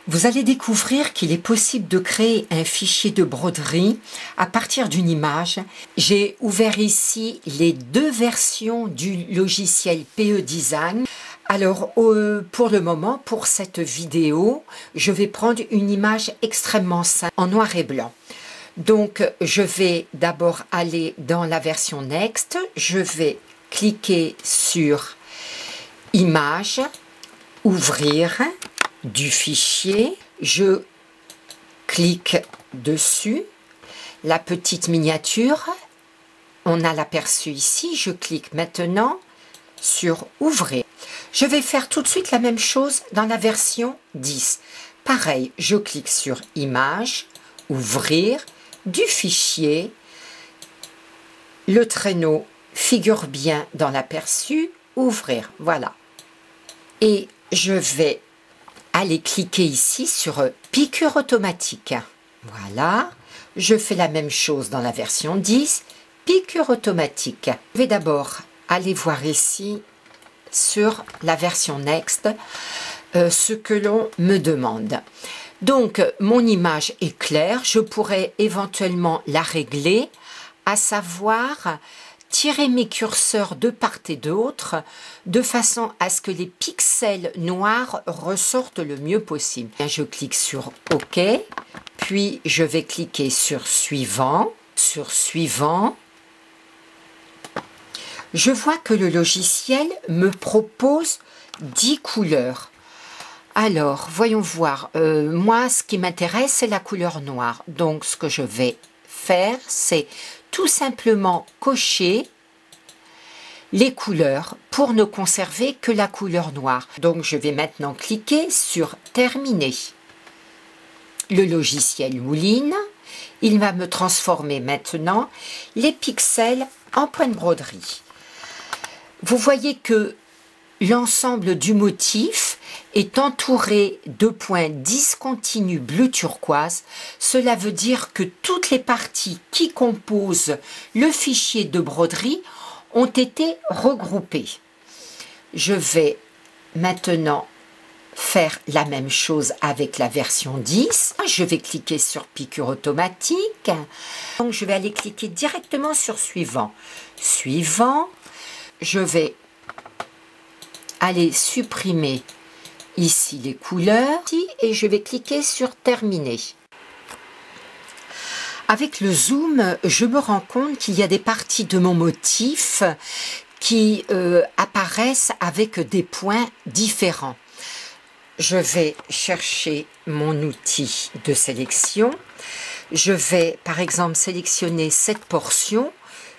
Vous allez découvrir qu'il est possible de créer un fichier de broderie à partir d'une image. J'ai ouvert ici les deux versions du logiciel PE Design. Alors pour le moment, pour cette vidéo, je vais prendre une image extrêmement simple en noir et blanc. Donc je vais d'abord aller dans la version Next, je vais cliquer sur Image, Ouvrir du fichier, je clique dessus, la petite miniature, on a l'aperçu ici, je clique maintenant sur Ouvrir. Je vais faire tout de suite la même chose dans la version 10. Pareil, je clique sur Image, Ouvrir, du fichier, le traîneau figure bien dans l'aperçu, Ouvrir, voilà. Et je vais aller cliquer ici sur piqûre automatique. Voilà, je fais la même chose dans la version 10, piqûre automatique. Je vais d'abord aller voir ici sur la version Next ce que l'on me demande. Donc mon image est claire, je pourrais éventuellement la régler, à savoir tirer mes curseurs de part et d'autre de façon à ce que les pixels noirs ressortent le mieux possible. Je clique sur OK, puis je vais cliquer sur Suivant, Je vois que le logiciel me propose 10 couleurs. Alors, voyons voir. Moi, ce qui m'intéresse, c'est la couleur noire. Donc, ce que je vais faire, c'est tout simplement cocher les couleurs pour ne conserver que la couleur noire. Donc, je vais maintenant cliquer sur Terminer. Le logiciel mouline. Il va me transformer maintenant les pixels en points de broderie. Vous voyez que l'ensemble du motif est entouré de points discontinus bleu turquoise. Cela veut dire que toutes les parties qui composent le fichier de broderie ont été regroupées. Je vais maintenant faire la même chose avec la version 10. Je vais cliquer sur piqûre automatique. Donc je vais aller cliquer directement sur Suivant. Suivant. Je vais aller supprimer ici les couleurs et je vais cliquer sur Terminer. Avec le zoom, je me rends compte qu'il y a des parties de mon motif qui apparaissent avec des points différents. Je vais chercher mon outil de sélection. Je vais par exemple sélectionner cette portion.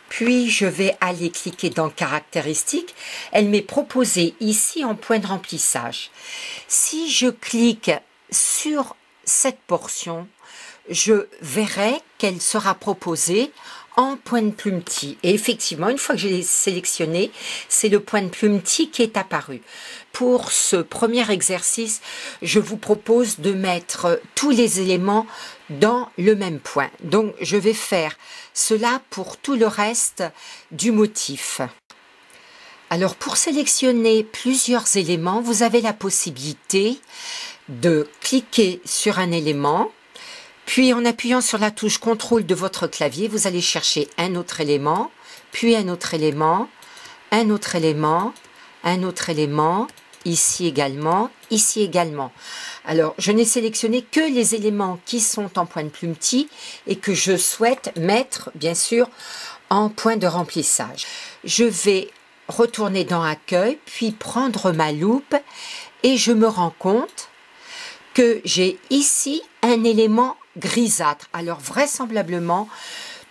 Puis je vais aller cliquer dans Caractéristiques. Elle m'est proposée ici en point de remplissage. Si je clique sur cette portion, je verrai qu'elle sera proposée en point de plume petit. Et effectivement, une fois que j'ai sélectionné, c'est le point de plume petit qui est apparu. Pour ce premier exercice, je vous propose de mettre tous les éléments dans le même point. Donc, je vais faire cela pour tout le reste du motif. Alors, pour sélectionner plusieurs éléments, vous avez la possibilité de cliquer sur un élément, puis en appuyant sur la touche CTRL de votre clavier, vous allez chercher un autre élément, puis un autre élément, un autre élément, un autre élément, ici également, ici également. Alors, je n'ai sélectionné que les éléments qui sont en point de plume petit et que je souhaite mettre, bien sûr, en point de remplissage. Je vais retourner dans Accueil, puis prendre ma loupe et je me rends compte que j'ai ici un élément grisâtre. Alors, vraisemblablement,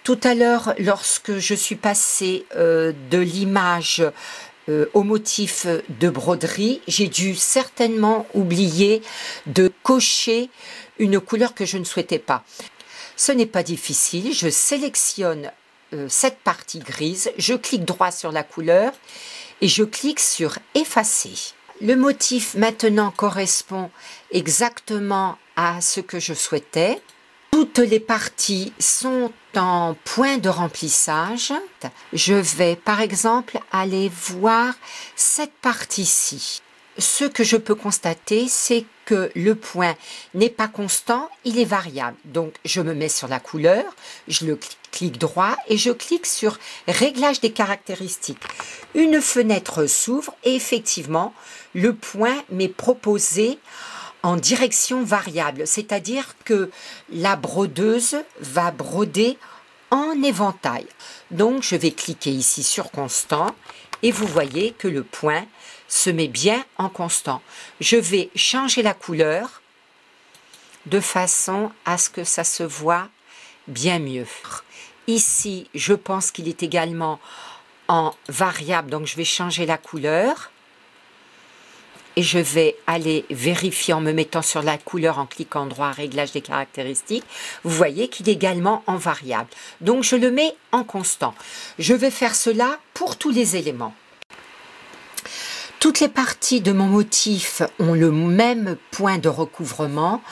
tout à l'heure, lorsque je suis passée de l'image au motif de broderie, j'ai dû certainement oublier de cocher une couleur que je ne souhaitais pas. Ce n'est pas difficile, je sélectionne cette partie grise, je clique droit sur la couleur et je clique sur Effacer. Le motif maintenant correspond exactement à ce que je souhaitais. Toutes les parties sont en point de remplissage. Je vais par exemple aller voir cette partie-ci. Ce que je peux constater, c'est que le point n'est pas constant, il est variable. Donc, je me mets sur la couleur, je le clique droit et je clique sur Réglage des caractéristiques. Une fenêtre s'ouvre et effectivement, le point m'est proposé en direction variable, c'est-à-dire que la brodeuse va broder en éventail. Donc, je vais cliquer ici sur constant et vous voyez que le point se met bien en constant. Je vais changer la couleur de façon à ce que ça se voit bien mieux. Ici, je pense qu'il est également en variable, donc je vais changer la couleur. Et je vais aller vérifier en me mettant sur la couleur en cliquant droit, réglage des caractéristiques. Vous voyez qu'il est également en variable. Donc je le mets en constant. Je vais faire cela pour tous les éléments. Toutes les parties de mon motif ont le même point de recouvrement.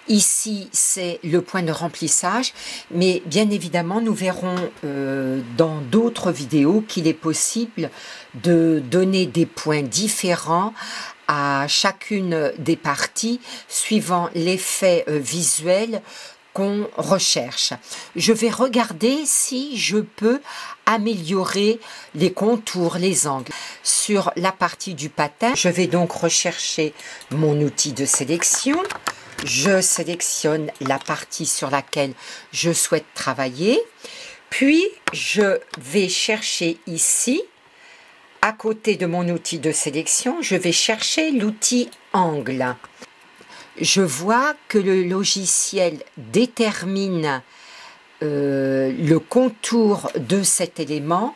Ici, c'est le point de remplissage, mais bien évidemment, nous verrons dans d'autres vidéos qu'il est possible de donner des points différents à chacune des parties suivant l'effet visuel qu'on recherche. Je vais regarder si je peux améliorer les contours, les angles. Sur la partie du patin, je vais donc rechercher mon outil de sélection. Je sélectionne la partie sur laquelle je souhaite travailler. Puis, je vais chercher ici, à côté de mon outil de sélection, je vais chercher l'outil angle. Je vois que le logiciel détermine le contour de cet élément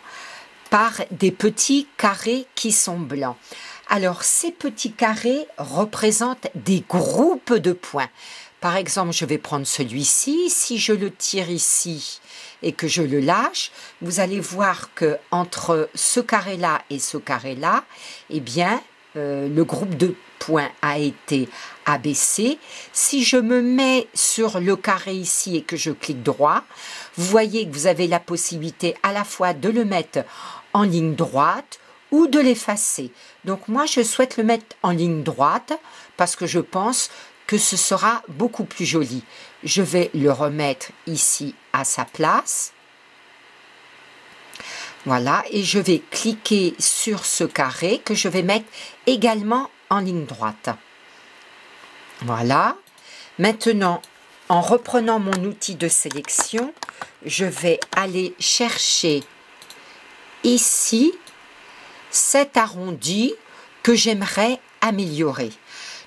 par des petits carrés qui sont blancs. Alors, ces petits carrés représentent des groupes de points. Par exemple, je vais prendre celui-ci. Si je le tire ici et que je le lâche, vous allez voir que entre ce carré-là et ce carré-là, eh bien, le groupe de points a été abaissé. Si je me mets sur le carré ici et que je clique droit, vous voyez que vous avez la possibilité à la fois de le mettre en ligne droite ou de l'effacer. Donc moi, je souhaite le mettre en ligne droite parce que je pense que ce sera beaucoup plus joli. Je vais le remettre ici à sa place. Voilà, et je vais cliquer sur ce carré que je vais mettre également en ligne droite. Voilà. Maintenant, en reprenant mon outil de sélection, je vais aller chercher ici cet arrondi que j'aimerais améliorer.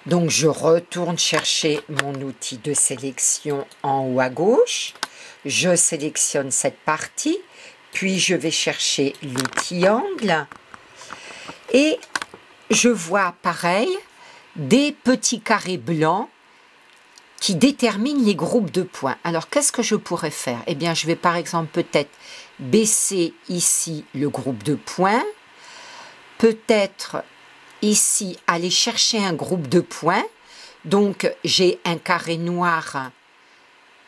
Donc, je retourne chercher mon outil de sélection en haut à gauche. Je sélectionne cette partie, puis je vais chercher l'outil angle. Et je vois, pareil, des petits carrés blancs qui déterminent les groupes de points. Alors, qu'est-ce que je pourrais faire? Eh bien, je vais par exemple peut-être baisser ici le groupe de points. Peut-être ici, aller chercher un groupe de points. Donc, j'ai un carré noir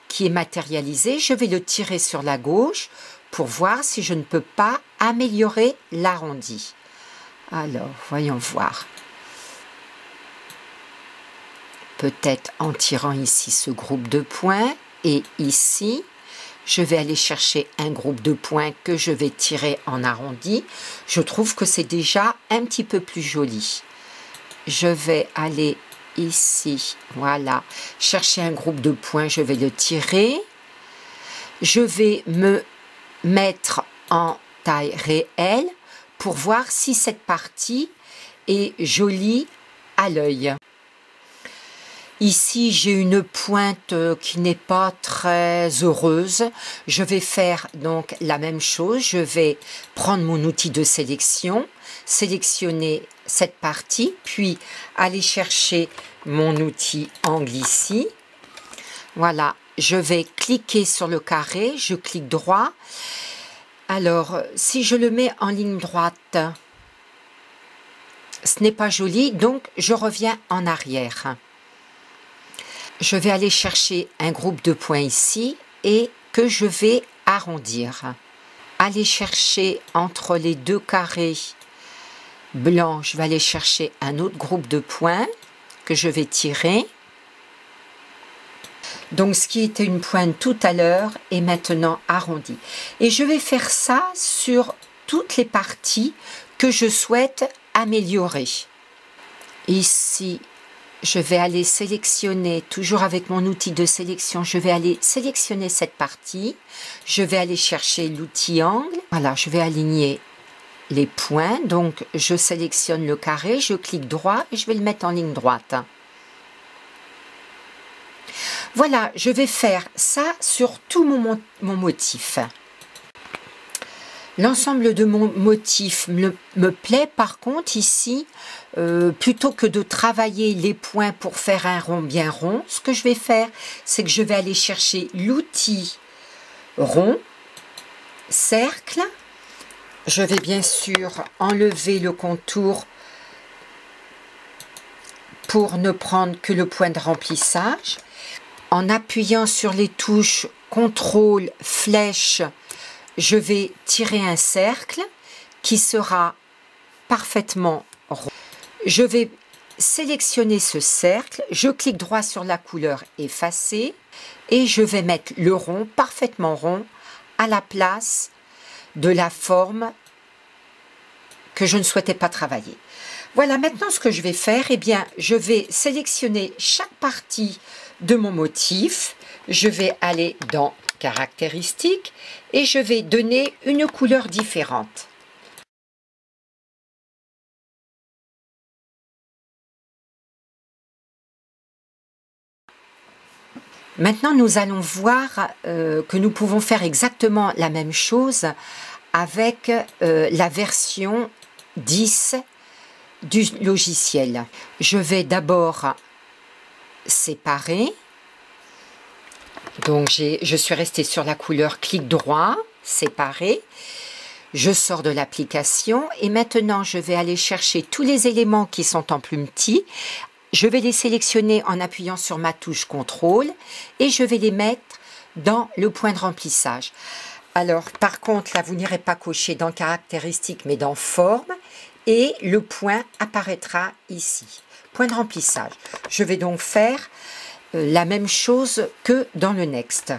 qui est matérialisé. Je vais le tirer sur la gauche pour voir si je ne peux pas améliorer l'arrondi. Alors, voyons voir. Peut-être en tirant ici ce groupe de points et ici, je vais aller chercher un groupe de points que je vais tirer en arrondi. Je trouve que c'est déjà un petit peu plus joli. Je vais aller ici, voilà, chercher un groupe de points, je vais le tirer. Je vais me mettre en taille réelle pour voir si cette partie est jolie à l'œil. Ici, j'ai une pointe qui n'est pas très heureuse. Je vais faire donc la même chose. Je vais prendre mon outil de sélection, sélectionner cette partie, puis aller chercher mon outil angle ici. Voilà, je vais cliquer sur le carré, je clique droit. Alors, si je le mets en ligne droite, ce n'est pas joli, donc je reviens en arrière. Je vais aller chercher un groupe de points ici et que je vais arrondir. Aller chercher entre les deux carrés blancs, je vais aller chercher un autre groupe de points que je vais tirer. Donc ce qui était une pointe tout à l'heure est maintenant arrondi. Et je vais faire ça sur toutes les parties que je souhaite améliorer. Ici, je vais aller sélectionner, toujours avec mon outil de sélection, je vais aller sélectionner cette partie. Je vais aller chercher l'outil angle. Voilà, je vais aligner les points. Donc, je sélectionne le carré, je clique droit et je vais le mettre en ligne droite. Voilà, je vais faire ça sur tout mon motif. L'ensemble de mon motif me plaît. Par contre, ici, plutôt que de travailler les points pour faire un rond bien rond, ce que je vais faire, c'est que je vais aller chercher l'outil rond, cercle. Je vais bien sûr enlever le contour pour ne prendre que le point de remplissage. En appuyant sur les touches CTRL, flèche, je vais tirer un cercle qui sera parfaitement rond. Je vais sélectionner ce cercle, je clique droit sur la couleur effacer et je vais mettre le rond, parfaitement rond, à la place de la forme que je ne souhaitais pas travailler. Voilà, maintenant ce que je vais faire, eh bien, je vais sélectionner chaque partie de mon motif. Je vais aller dans caractéristiques et je vais donner une couleur différente. Maintenant, nous allons voir que nous pouvons faire exactement la même chose avec la version 10 du logiciel. Je vais d'abord séparer. Donc, je suis restée sur la couleur, clic droit, séparer. Je sors de l'application et maintenant, je vais aller chercher tous les éléments qui sont en plus petits. Je vais les sélectionner en appuyant sur ma touche CTRL et je vais les mettre dans le point de remplissage. Alors, par contre, là, vous n'irez pas cocher dans caractéristiques, mais dans forme et le point apparaîtra ici. Point de remplissage. Je vais donc faire la même chose que dans le Next.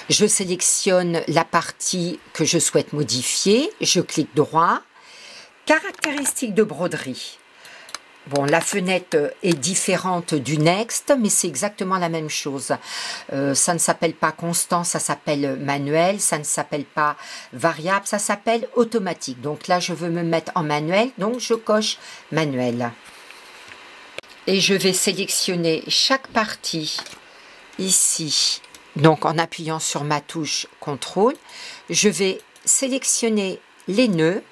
Je sélectionne la partie que je souhaite modifier, je clique droit, caractéristiques de broderie. Bon, la fenêtre est différente du Next, mais c'est exactement la même chose. Ça ne s'appelle pas constant, ça s'appelle manuel, ça ne s'appelle pas variable, ça s'appelle automatique. Donc là, je veux me mettre en manuel, donc je coche manuel. Et je vais sélectionner chaque partie ici. Donc en appuyant sur ma touche CTRL, je vais sélectionner les nœuds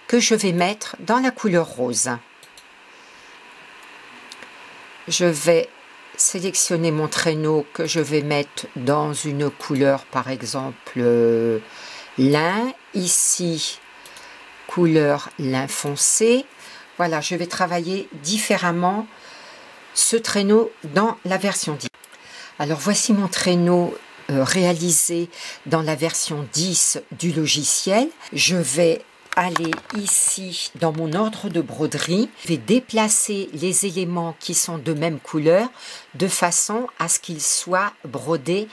que je vais mettre dans la couleur rose. Je vais sélectionner mon traîneau que je vais mettre dans une couleur, par exemple, lin. Ici, couleur lin foncé. Voilà, je vais travailler différemment ce traîneau dans la version 10. Alors, voici mon traîneau réalisé dans la version 10 du logiciel. Je vais aller ici dans mon ordre de broderie, je vais déplacer les éléments qui sont de même couleur de façon à ce qu'ils soient brodés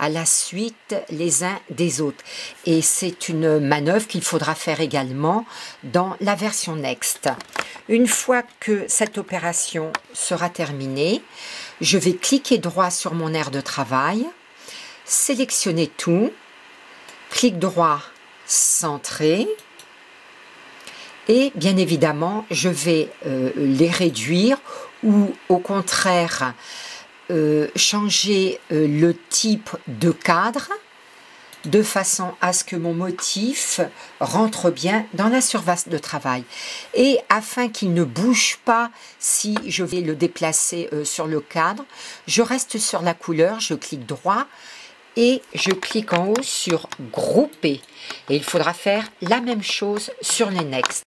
à la suite les uns des autres. Et c'est une manœuvre qu'il faudra faire également dans la version Next. Une fois que cette opération sera terminée, je vais cliquer droit sur mon aire de travail, sélectionner tout, clic droit, centrer. Et bien évidemment, je vais les réduire ou au contraire changer le type de cadre de façon à ce que mon motif rentre bien dans la surface de travail. Et afin qu'il ne bouge pas si je vais le déplacer sur le cadre, je reste sur la couleur, je clique droit et je clique en haut sur grouper. Et il faudra faire la même chose sur les Next.